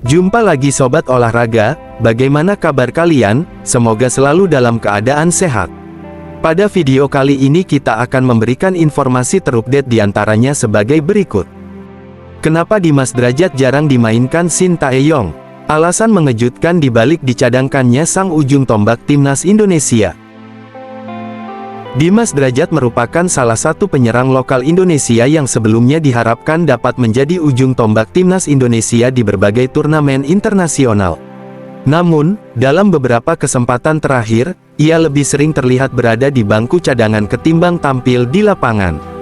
Jumpa lagi Sobat Olahraga, bagaimana kabar kalian? Semoga selalu dalam keadaan sehat. Pada video kali ini kita akan memberikan informasi terupdate diantaranya sebagai berikut. Kenapa Dimas Drajat jarang dimainkan Shin Tae-yong? Alasan mengejutkan dibalik dicadangkannya sang ujung tombak timnas Indonesia. Dimas Drajat merupakan salah satu penyerang lokal Indonesia yang sebelumnya diharapkan dapat menjadi ujung tombak timnas Indonesia di berbagai turnamen internasional. Namun, dalam beberapa kesempatan terakhir, ia lebih sering terlihat berada di bangku cadangan ketimbang tampil di lapangan.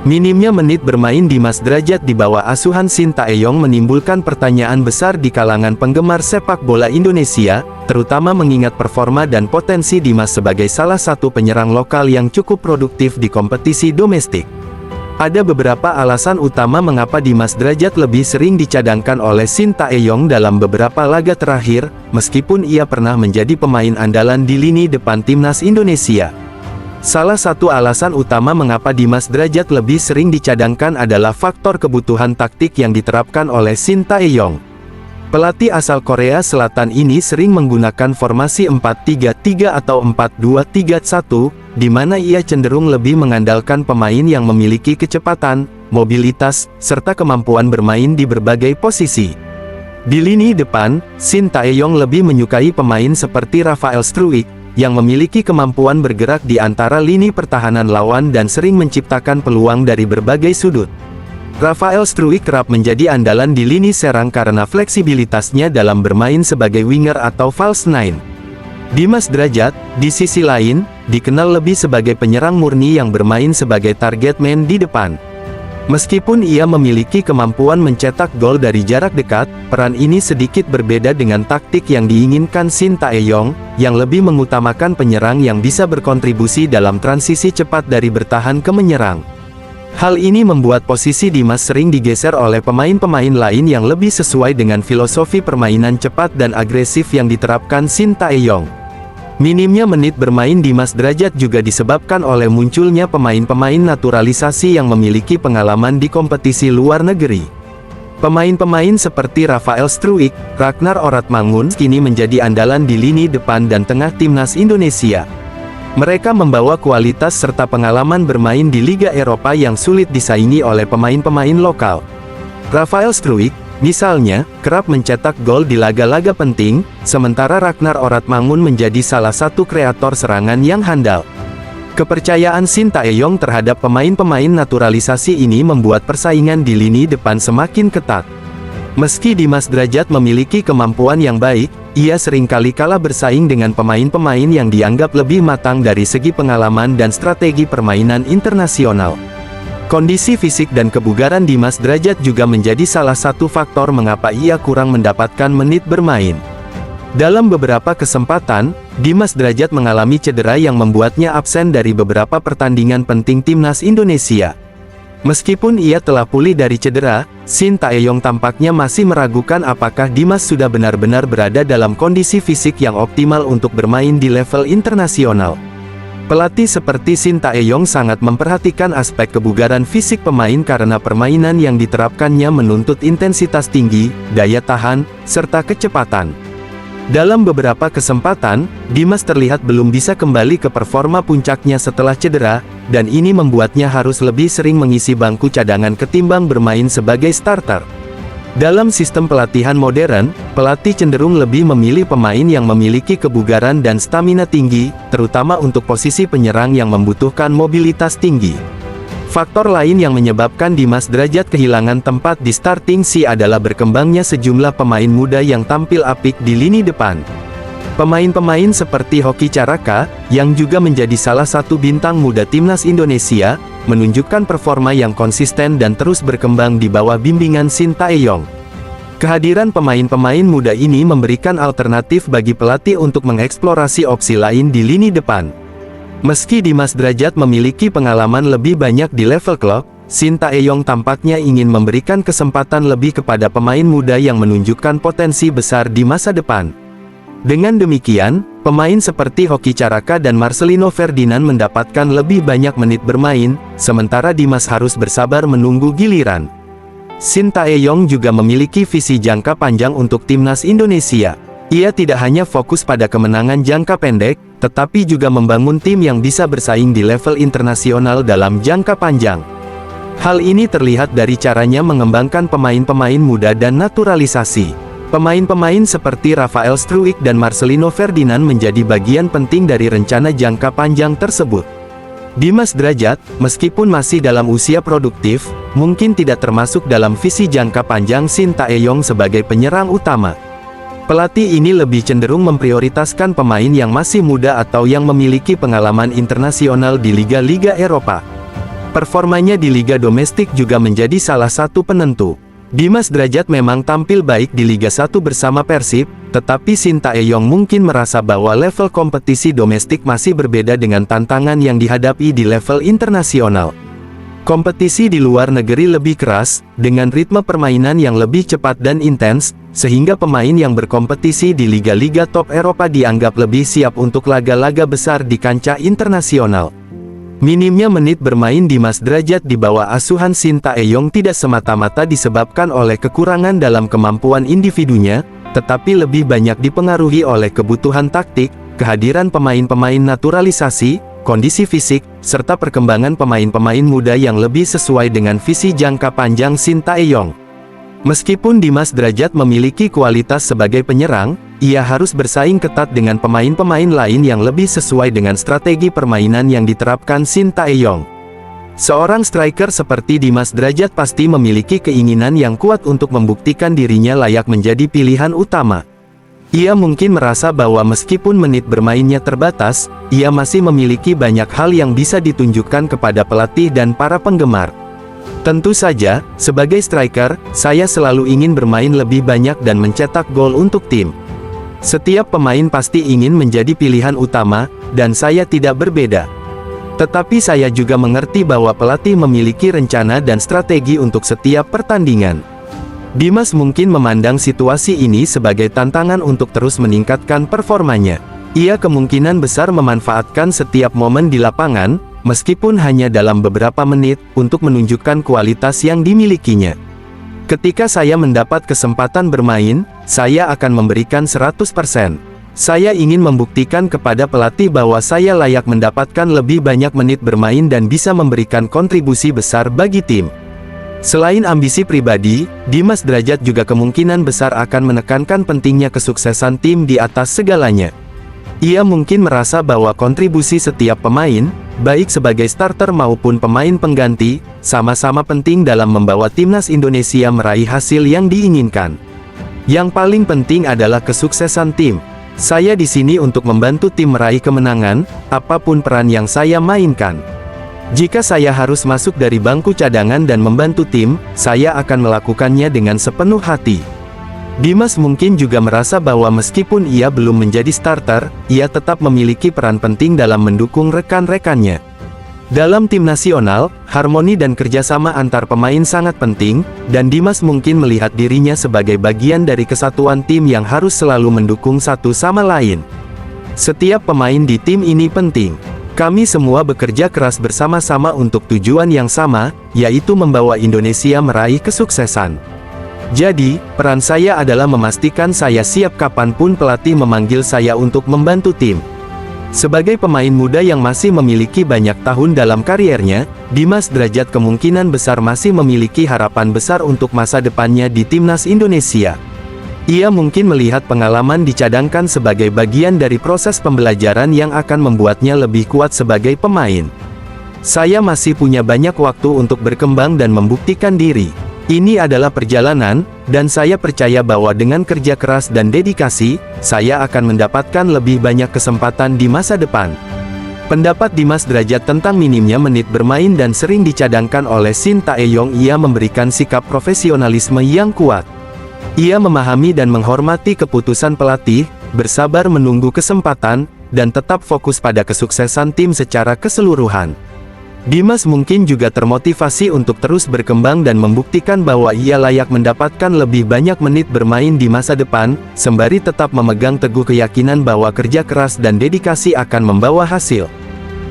Minimnya menit bermain Dimas Drajat di bawah asuhan Shin Tae-yong menimbulkan pertanyaan besar di kalangan penggemar sepak bola Indonesia, terutama mengingat performa dan potensi Dimas sebagai salah satu penyerang lokal yang cukup produktif di kompetisi domestik. Ada beberapa alasan utama mengapa Dimas Drajat lebih sering dicadangkan oleh Shin Tae-yong dalam beberapa laga terakhir, meskipun ia pernah menjadi pemain andalan di lini depan timnas Indonesia. Salah satu alasan utama mengapa Dimas Drajat lebih sering dicadangkan adalah faktor kebutuhan taktik yang diterapkan oleh Shin Tae-yong. Pelatih asal Korea Selatan ini sering menggunakan formasi 4-3-3 atau 4-2-3-1, di mana ia cenderung lebih mengandalkan pemain yang memiliki kecepatan, mobilitas, serta kemampuan bermain di berbagai posisi. Di lini depan, Shin Tae-yong lebih menyukai pemain seperti Rafael Struijk, yang memiliki kemampuan bergerak di antara lini pertahanan lawan dan sering menciptakan peluang dari berbagai sudut. Rafael Struijk kerap menjadi andalan di lini serang karena fleksibilitasnya dalam bermain sebagai winger atau false nine. Dimas Drajat, di sisi lain, dikenal lebih sebagai penyerang murni yang bermain sebagai target man di depan. Meskipun ia memiliki kemampuan mencetak gol dari jarak dekat, peran ini sedikit berbeda dengan taktik yang diinginkan Shin Tae-yong, yang lebih mengutamakan penyerang yang bisa berkontribusi dalam transisi cepat dari bertahan ke menyerang. Hal ini membuat posisi Dimas sering digeser oleh pemain-pemain lain yang lebih sesuai dengan filosofi permainan cepat dan agresif yang diterapkan Shin Tae-yong. Minimnya menit bermain Dimas Drajat juga disebabkan oleh munculnya pemain-pemain naturalisasi yang memiliki pengalaman di kompetisi luar negeri. Pemain-pemain seperti Rafael Struijk, Ragnar Oratmangun kini menjadi andalan di lini depan dan tengah timnas Indonesia. Mereka membawa kualitas serta pengalaman bermain di Liga Eropa yang sulit disaingi oleh pemain-pemain lokal. Rafael Struijk, misalnya, kerap mencetak gol di laga-laga penting, sementara Ragnar Oratmangun menjadi salah satu kreator serangan yang handal. Kepercayaan Shin Tae-yong terhadap pemain-pemain naturalisasi ini membuat persaingan di lini depan semakin ketat. Meski Dimas Drajat memiliki kemampuan yang baik, ia seringkali kalah bersaing dengan pemain-pemain yang dianggap lebih matang dari segi pengalaman dan strategi permainan internasional. Kondisi fisik dan kebugaran Dimas Drajat juga menjadi salah satu faktor mengapa ia kurang mendapatkan menit bermain. Dalam beberapa kesempatan, Dimas Drajat mengalami cedera yang membuatnya absen dari beberapa pertandingan penting timnas Indonesia. Meskipun ia telah pulih dari cedera, Shin Tae-yong tampaknya masih meragukan apakah Dimas sudah benar-benar berada dalam kondisi fisik yang optimal untuk bermain di level internasional. Pelatih seperti Shin Tae-yong sangat memperhatikan aspek kebugaran fisik pemain karena permainan yang diterapkannya menuntut intensitas tinggi, daya tahan, serta kecepatan. Dalam beberapa kesempatan, Dimas terlihat belum bisa kembali ke performa puncaknya setelah cedera, dan ini membuatnya harus lebih sering mengisi bangku cadangan ketimbang bermain sebagai starter. Dalam sistem pelatihan modern, pelatih cenderung lebih memilih pemain yang memiliki kebugaran dan stamina tinggi, terutama untuk posisi penyerang yang membutuhkan mobilitas tinggi. Faktor lain yang menyebabkan Dimas Drajat kehilangan tempat di starting C adalah berkembangnya sejumlah pemain muda yang tampil apik di lini depan. Pemain-pemain seperti Hoki Caraka, yang juga menjadi salah satu bintang muda timnas Indonesia, menunjukkan performa yang konsisten dan terus berkembang di bawah bimbingan Shin Tae-yong. Kehadiran pemain-pemain muda ini memberikan alternatif bagi pelatih untuk mengeksplorasi opsi lain di lini depan. Meski Dimas Drajat memiliki pengalaman lebih banyak di level klub, Shin Tae-yong tampaknya ingin memberikan kesempatan lebih kepada pemain muda yang menunjukkan potensi besar di masa depan. Dengan demikian, pemain seperti Hoki Caraka dan Marcelino Ferdinand mendapatkan lebih banyak menit bermain, sementara Dimas harus bersabar menunggu giliran. Shin Tae-yong juga memiliki visi jangka panjang untuk timnas Indonesia. Ia tidak hanya fokus pada kemenangan jangka pendek, tetapi juga membangun tim yang bisa bersaing di level internasional dalam jangka panjang. Hal ini terlihat dari caranya mengembangkan pemain-pemain muda dan naturalisasi. Pemain-pemain seperti Rafael Struijk dan Marcelino Ferdinand menjadi bagian penting dari rencana jangka panjang tersebut. Dimas Drajat, meskipun masih dalam usia produktif, mungkin tidak termasuk dalam visi jangka panjang Shin Tae-yong sebagai penyerang utama. Pelatih ini lebih cenderung memprioritaskan pemain yang masih muda atau yang memiliki pengalaman internasional di liga-liga Eropa. Performanya di liga domestik juga menjadi salah satu penentu. Dimas Drajat memang tampil baik di Liga 1 bersama Persib, tetapi Shin Tae-yong mungkin merasa bahwa level kompetisi domestik masih berbeda dengan tantangan yang dihadapi di level internasional. Kompetisi di luar negeri lebih keras, dengan ritme permainan yang lebih cepat dan intens, sehingga pemain yang berkompetisi di liga-liga top Eropa dianggap lebih siap untuk laga-laga besar di kancah internasional. Minimnya menit bermain Dimas Drajat di bawah asuhan Shin Tae-yong tidak semata-mata disebabkan oleh kekurangan dalam kemampuan individunya, tetapi lebih banyak dipengaruhi oleh kebutuhan taktik, kehadiran pemain-pemain naturalisasi, kondisi fisik, serta perkembangan pemain-pemain muda yang lebih sesuai dengan visi jangka panjang Shin Tae-yong. Meskipun Dimas Drajat memiliki kualitas sebagai penyerang, ia harus bersaing ketat dengan pemain-pemain lain yang lebih sesuai dengan strategi permainan yang diterapkan Shin Tae-yong. Seorang striker seperti Dimas Drajat pasti memiliki keinginan yang kuat untuk membuktikan dirinya layak menjadi pilihan utama. Ia mungkin merasa bahwa meskipun menit bermainnya terbatas, ia masih memiliki banyak hal yang bisa ditunjukkan kepada pelatih dan para penggemar. Tentu saja, sebagai striker, saya selalu ingin bermain lebih banyak dan mencetak gol untuk tim. Setiap pemain pasti ingin menjadi pilihan utama, dan saya tidak berbeda. Tetapi saya juga mengerti bahwa pelatih memiliki rencana dan strategi untuk setiap pertandingan. Dimas mungkin memandang situasi ini sebagai tantangan untuk terus meningkatkan performanya. Ia kemungkinan besar memanfaatkan setiap momen di lapangan, meskipun hanya dalam beberapa menit, untuk menunjukkan kualitas yang dimilikinya. Ketika saya mendapat kesempatan bermain, saya akan memberikan 100%. Saya ingin membuktikan kepada pelatih bahwa saya layak mendapatkan lebih banyak menit bermain dan bisa memberikan kontribusi besar bagi tim. Selain ambisi pribadi, Dimas Drajat juga kemungkinan besar akan menekankan pentingnya kesuksesan tim di atas segalanya. Ia mungkin merasa bahwa kontribusi setiap pemain, baik sebagai starter maupun pemain pengganti, sama-sama penting dalam membawa timnas Indonesia meraih hasil yang diinginkan. Yang paling penting adalah kesuksesan tim. Saya di sini untuk membantu tim meraih kemenangan, apapun peran yang saya mainkan. Jika saya harus masuk dari bangku cadangan dan membantu tim, saya akan melakukannya dengan sepenuh hati. Dimas mungkin juga merasa bahwa meskipun ia belum menjadi starter, ia tetap memiliki peran penting dalam mendukung rekan-rekannya. Dalam tim nasional, harmoni dan kerjasama antar pemain sangat penting, dan Dimas mungkin melihat dirinya sebagai bagian dari kesatuan tim yang harus selalu mendukung satu sama lain. Setiap pemain di tim ini penting. Kami semua bekerja keras bersama-sama untuk tujuan yang sama, yaitu membawa Indonesia meraih kesuksesan. Jadi, peran saya adalah memastikan saya siap kapanpun pelatih memanggil saya untuk membantu tim. Sebagai pemain muda yang masih memiliki banyak tahun dalam kariernya, Dimas Drajat kemungkinan besar masih memiliki harapan besar untuk masa depannya di timnas Indonesia. Ia mungkin melihat pengalaman dicadangkan sebagai bagian dari proses pembelajaran yang akan membuatnya lebih kuat sebagai pemain. Saya masih punya banyak waktu untuk berkembang dan membuktikan diri. Ini adalah perjalanan, dan saya percaya bahwa dengan kerja keras dan dedikasi, saya akan mendapatkan lebih banyak kesempatan di masa depan. Pendapat Dimas Drajat tentang minimnya menit bermain dan sering dicadangkan oleh Shin Tae-yong. Ia memberikan sikap profesionalisme yang kuat. Ia memahami dan menghormati keputusan pelatih, bersabar menunggu kesempatan, dan tetap fokus pada kesuksesan tim secara keseluruhan. Dimas mungkin juga termotivasi untuk terus berkembang dan membuktikan bahwa ia layak mendapatkan lebih banyak menit bermain di masa depan, sembari tetap memegang teguh keyakinan bahwa kerja keras dan dedikasi akan membawa hasil.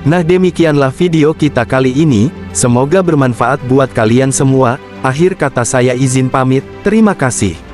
Nah, demikianlah video kita kali ini, semoga bermanfaat buat kalian semua. Akhir kata saya izin pamit, terima kasih.